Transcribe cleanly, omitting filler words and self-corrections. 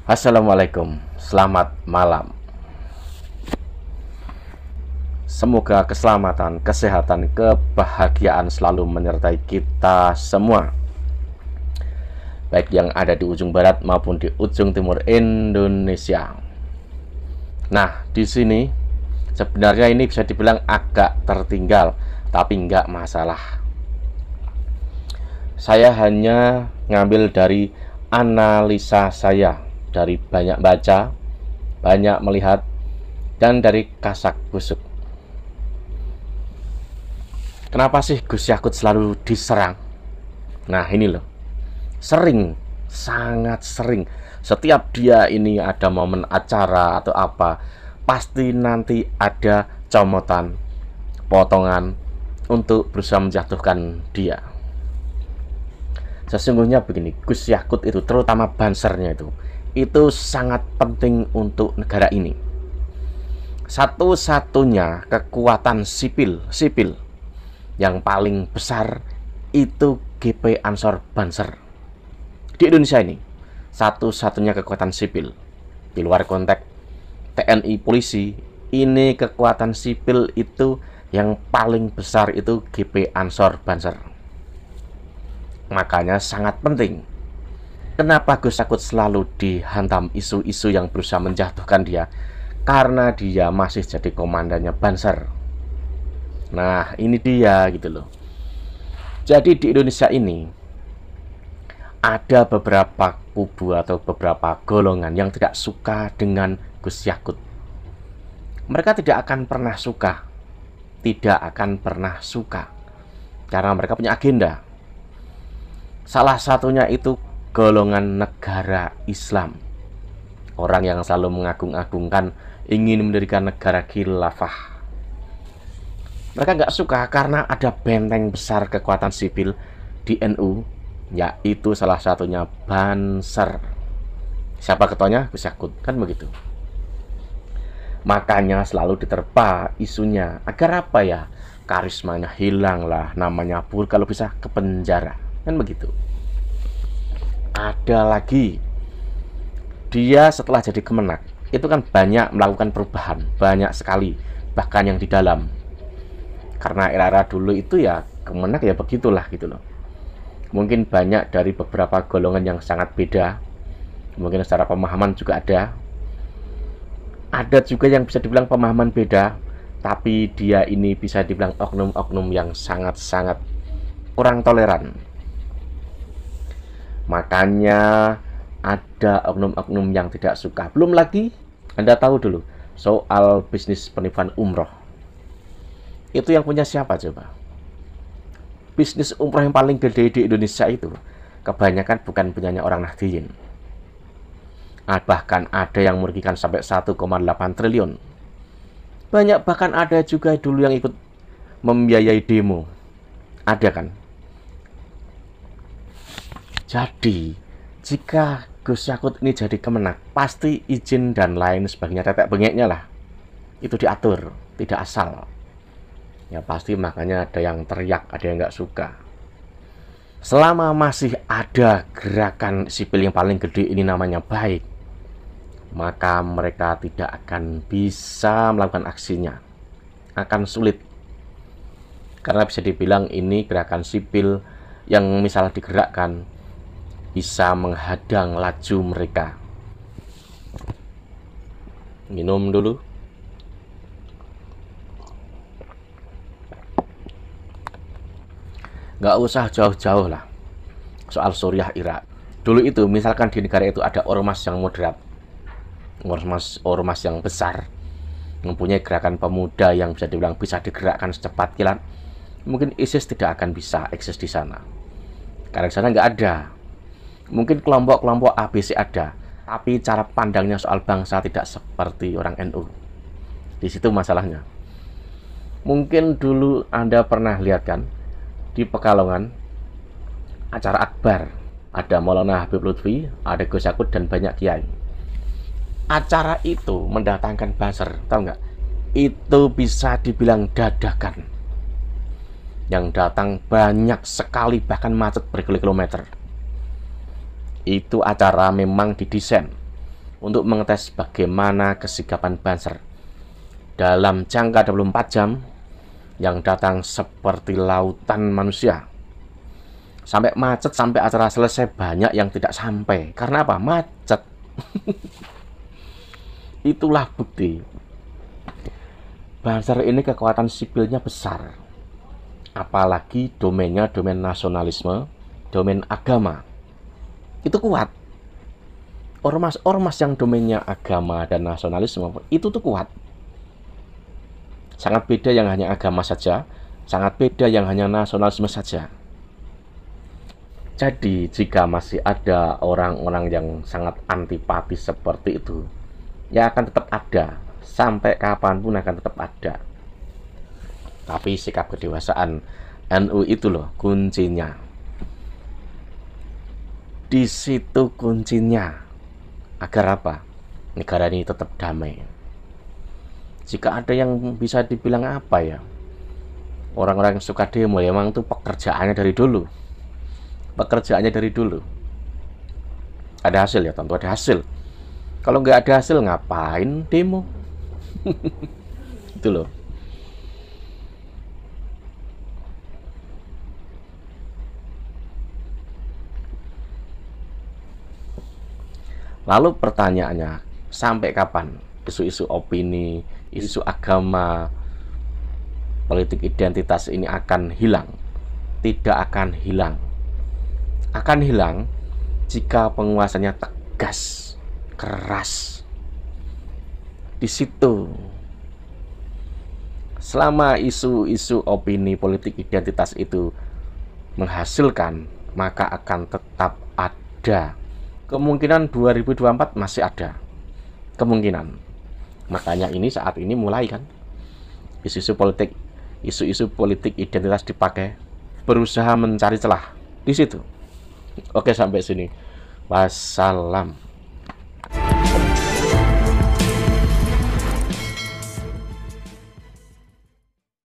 Assalamualaikum, selamat malam. Semoga keselamatan, kesehatan, kebahagiaan selalu menyertai kita semua, baik yang ada di ujung barat maupun di ujung timur Indonesia. Nah, di sini sebenarnya ini bisa dibilang agak tertinggal, tapi nggak masalah. Saya hanya ngambil dari analisa saya, dari banyak baca, banyak melihat, dan dari kasak kusuk. Kenapa sih Gus Yakut selalu diserang? Nah ini loh, sering, sangat sering. Setiap dia ini ada momen acara atau apa, pasti nanti ada comotan, potongan untuk berusaha menjatuhkan dia. Sesungguhnya begini, Gus Yakut itu, terutama bansernya itu sangat penting untuk negara ini. Satu-satunya kekuatan sipil yang paling besar itu GP Ansor Banser di Indonesia ini. Satu-satunya kekuatan sipil di luar konteks TNI polisi, ini kekuatan sipil itu yang paling besar itu GP Ansor Banser. Makanya sangat penting. Kenapa Gus Yakut selalu dihantam isu-isu yang berusaha menjatuhkan dia? Karena dia masih jadi komandannya Banser. Nah, ini dia gitu loh. Jadi di Indonesia ini ada beberapa kubu atau beberapa golongan yang tidak suka dengan Gus Yakut. Mereka tidak akan pernah suka. Tidak akan pernah suka. Karena mereka punya agenda. Salah satunya itu golongan negara Islam. Orang yang selalu mengagung-agungkan ingin mendirikan negara khilafah. Mereka nggak suka karena ada benteng besar kekuatan sipil di NU, yaitu salah satunya Banser. Siapa ketuanya? Gus Yakut, kan begitu. Makanya selalu diterpa isunya. Agar apa ya? Karismanya hilang lah, namanya buruk, kalau bisa ke penjara, kan begitu. Ada lagi, dia setelah jadi Kemenak itu kan banyak melakukan perubahan, banyak sekali, bahkan yang di dalam. Karena era-era dulu itu ya Kemenak ya begitulah gitu loh. Mungkin banyak dari beberapa golongan yang sangat beda. Mungkin secara pemahaman juga ada. Ada juga yang bisa dibilang pemahaman beda, tapi dia ini bisa dibilang oknum-oknum yang sangat-sangat kurang toleran. Makanya ada oknum-oknum yang tidak suka. Belum lagi, Anda tahu dulu soal bisnis penipuan umroh. Itu yang punya siapa coba? Bisnis umroh yang paling gede di Indonesia itu kebanyakan bukan punyanya orang Nahdliyin. Bahkan ada yang merugikan sampai 1,8 triliun. Banyak, bahkan ada juga dulu yang ikut membiayai demo. Ada kan? Jadi, jika Gus Yakut ini jadi Kemenak, pasti izin dan lain sebagainya, tetek bengeknya lah, itu diatur, tidak asal. Ya pasti makanya ada yang teriak, ada yang nggak suka. Selama masih ada gerakan sipil yang paling gede ini namanya baik, maka mereka tidak akan bisa melakukan aksinya. Akan sulit. Karena bisa dibilang ini gerakan sipil yang misalnya digerakkan bisa menghadang laju mereka. Minum dulu. Nggak usah jauh-jauh lah soal Suriah, Irak. Dulu itu misalkan di negara itu ada ormas yang moderat, ormas yang besar, mempunyai gerakan pemuda yang bisa dibilang bisa digerakkan secepat kilat, mungkin ISIS tidak akan bisa eksis di sana. Karena di sana nggak ada. Mungkin kelompok-kelompok ABC ada, tapi cara pandangnya soal bangsa tidak seperti orang NU. Di situ masalahnya. Mungkin dulu Anda pernah lihat kan, di Pekalongan, acara akbar. Ada Maulana Habib Lutfi, ada Gus Yakut, dan banyak kiai. Acara itu mendatangkan buzzer, tahu nggak? Itu bisa dibilang dadakan. Yang datang banyak sekali, bahkan macet berkilo-kilometer. Itu acara memang didesain untuk mengetes bagaimana kesigapan Banser dalam jangka 24 jam yang datang seperti lautan manusia. Sampai macet, sampai acara selesai banyak yang tidak sampai. Karena apa? Macet. Itulah bukti Banser ini kekuatan sipilnya besar. Apalagi domainnya domain nasionalisme, domain agama. Itu kuat. Ormas-ormas yang domainnya agama dan nasionalisme itu tuh kuat. Sangat beda yang hanya agama saja, sangat beda yang hanya nasionalisme saja. Jadi jika masih ada orang-orang yang sangat antipatis seperti itu, ya akan tetap ada, sampai kapanpun akan tetap ada. Tapi sikap kedewasaan NU itu loh kuncinya. Di situ kuncinya. Agar apa? Negara ini tetap damai. Jika ada yang bisa dibilang apa ya, orang-orang yang suka demo ya, emang itu pekerjaannya dari dulu. Pekerjaannya dari dulu. Ada hasil ya, tentu ada hasil. Kalau nggak ada hasil ngapain demo? Itu loh. Lalu pertanyaannya, sampai kapan isu-isu opini, isu agama, politik identitas ini akan hilang? Tidak akan hilang. Akan hilang jika penguasanya tegas, keras. Di situ, selama isu-isu opini politik identitas itu menghasilkan, maka akan tetap ada. Kemungkinan 2024 masih ada. Kemungkinan. Makanya ini saat ini mulai kan isu-isu politik identitas dipakai, berusaha mencari celah di situ. Oke, sampai sini. Wassalam.